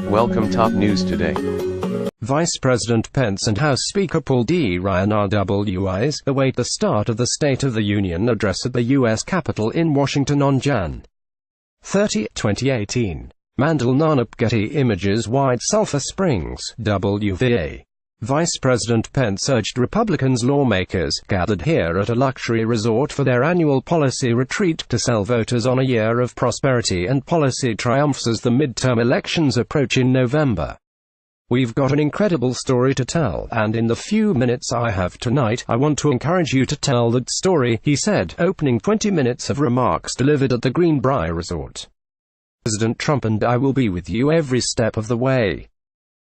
Welcome top news today. Vice President Pence and House Speaker Paul D. Ryan RWis await the start of the State of the Union address at the U.S. Capitol in Washington on Jan. 30, 2018. Mandel NganAFPGetty images White Sulphur Springs, WVA. Vice President Pence urged Republicans lawmakers, gathered here at a luxury resort for their annual policy retreat, to sell voters on a year of prosperity and policy triumphs as the midterm elections approach in November. "We've got an incredible story to tell, and in the few minutes I have tonight, I want to encourage you to tell that story," he said, opening 20 minutes of remarks delivered at the Greenbrier Resort. "President Trump and I will be with you every step of the way."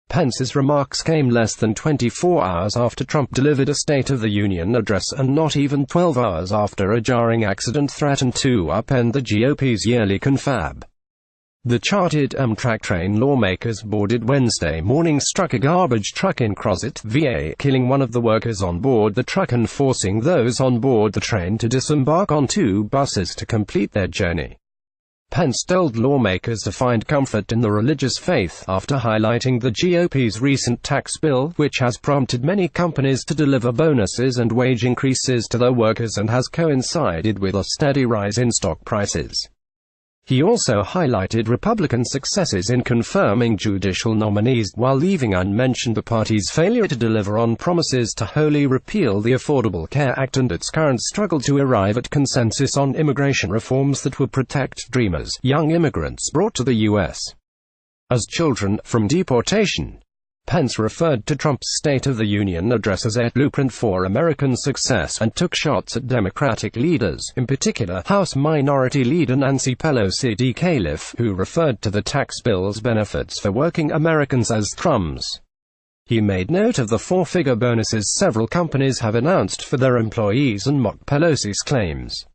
Pence's remarks came less than 24 hours after Trump delivered a State of the Union address, and not even 12 hours after a jarring accident threatened to upend the GOP's yearly confab. The chartered Amtrak train lawmakers boarded Wednesday morning struck a garbage truck in Crozet, VA, killing one of the workers on board the truck and forcing those on board the train to disembark on two buses to complete their journey. Pence told lawmakers to find comfort in the religious faith, after highlighting the GOP's recent tax bill, which has prompted many companies to deliver bonuses and wage increases to their workers and has coincided with a steady rise in stock prices. He also highlighted Republican successes in confirming judicial nominees, while leaving unmentioned the party's failure to deliver on promises to wholly repeal the Affordable Care Act and its current struggle to arrive at consensus on immigration reforms that would protect dreamers, young immigrants brought to the U.S. as children from deportation. Pence referred to Trump's State of the Union address as a blueprint for American success, and took shots at Democratic leaders, in particular House Minority Leader Nancy Pelosi D. Califf, who referred to the tax bill's benefits for working Americans as crumbs. He made note of the four-figure bonuses several companies have announced for their employees and mocked Pelosi's claims.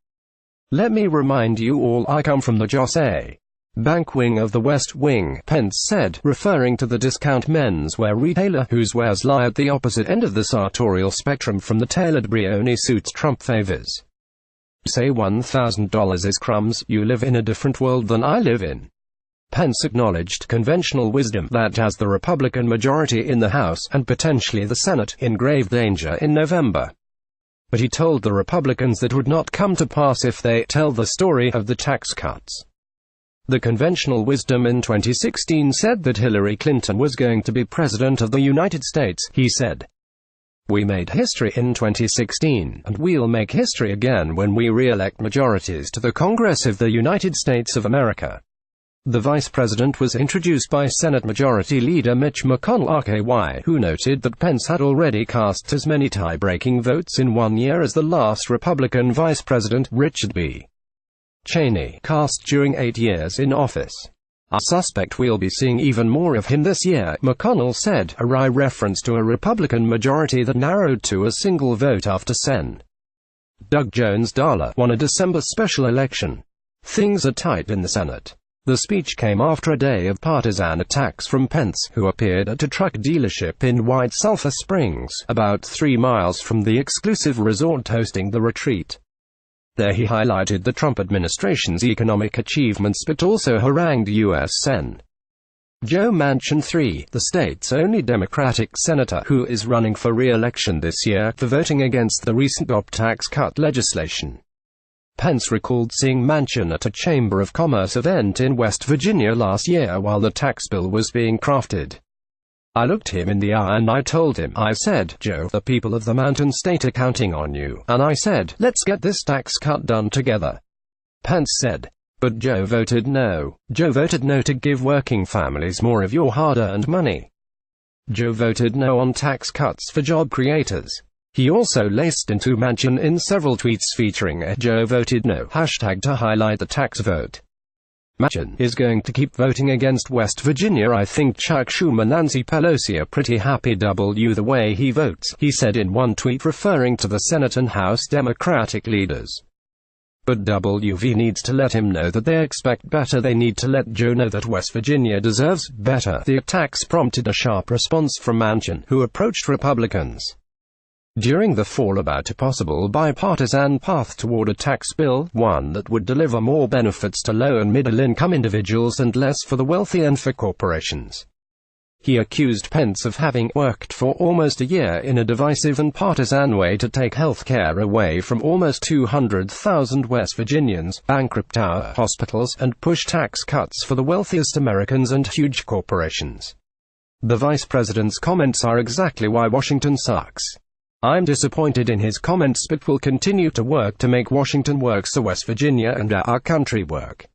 "Let me remind you all, I come from the Joss A. Bank wing of the West Wing," Pence said, referring to the discount menswear retailer, whose wares lie at the opposite end of the sartorial spectrum from the tailored Brioni suits Trump favors. "You say $1,000 is crumbs, you live in a different world than I live in." Pence acknowledged conventional wisdom that has the Republican majority in the House, and potentially the Senate, in grave danger in November. But he told the Republicans that would not come to pass if they tell the story of the tax cuts. The conventional wisdom in 2016 said that Hillary Clinton was going to be President of the United States, he said. "We made history in 2016, and we'll make history again when we re-elect majorities to the Congress of the United States of America." The vice president was introduced by Senate Majority Leader Mitch McConnell RKY, who noted that Pence had already cast as many tie-breaking votes in 1 year as the last Republican vice president, Richard B. Cheney, cast during 8 years in office. "I suspect we'll be seeing even more of him this year," McConnell said, a wry reference to a Republican majority that narrowed to a single vote after Sen. Doug Jones Darla won a December special election. Things are tight in the Senate. The speech came after a day of partisan attacks from Pence, who appeared at a truck dealership in White Sulphur Springs, about 3 miles from the exclusive resort hosting the retreat. There he highlighted the Trump administration's economic achievements but also harangued U.S. Sen. Joe Manchin III, the state's only Democratic senator who is running for re-election this year, for voting against the recent GOP tax cut legislation. Pence recalled seeing Manchin at a Chamber of Commerce event in West Virginia last year while the tax bill was being crafted. "I looked him in the eye and I told him, I said, Joe, the people of the Mountain State are counting on you, and I said, let's get this tax cut done together." Pence said. But Joe voted no. Joe voted no to give working families more of your hard-earned money. Joe voted no on tax cuts for job creators. He also laced into Manchin in several tweets featuring a "Joe voted no" hashtag to highlight the tax vote. "Manchin is going to keep voting against West Virginia. I think Chuck Schumer and Nancy Pelosi are pretty happy the way he votes," he said in one tweet, referring to the Senate and House Democratic leaders. But WV needs to let him know that they expect better. They need to let Joe know that West Virginia deserves better. The attacks prompted a sharp response from Manchin, who approached Republicans. during the fall about a possible bipartisan path toward a tax bill, one that would deliver more benefits to low and middle-income individuals and less for the wealthy and for corporations. He accused Pence of having worked for almost a year in a divisive and partisan way to take health care away from almost 200,000 West Virginians, bankrupt our hospitals, and push tax cuts for the wealthiest Americans and huge corporations. The vice president's comments are exactly why Washington sucks. I'm disappointed in his comments but will continue to work to make Washington work so West Virginia and our country work.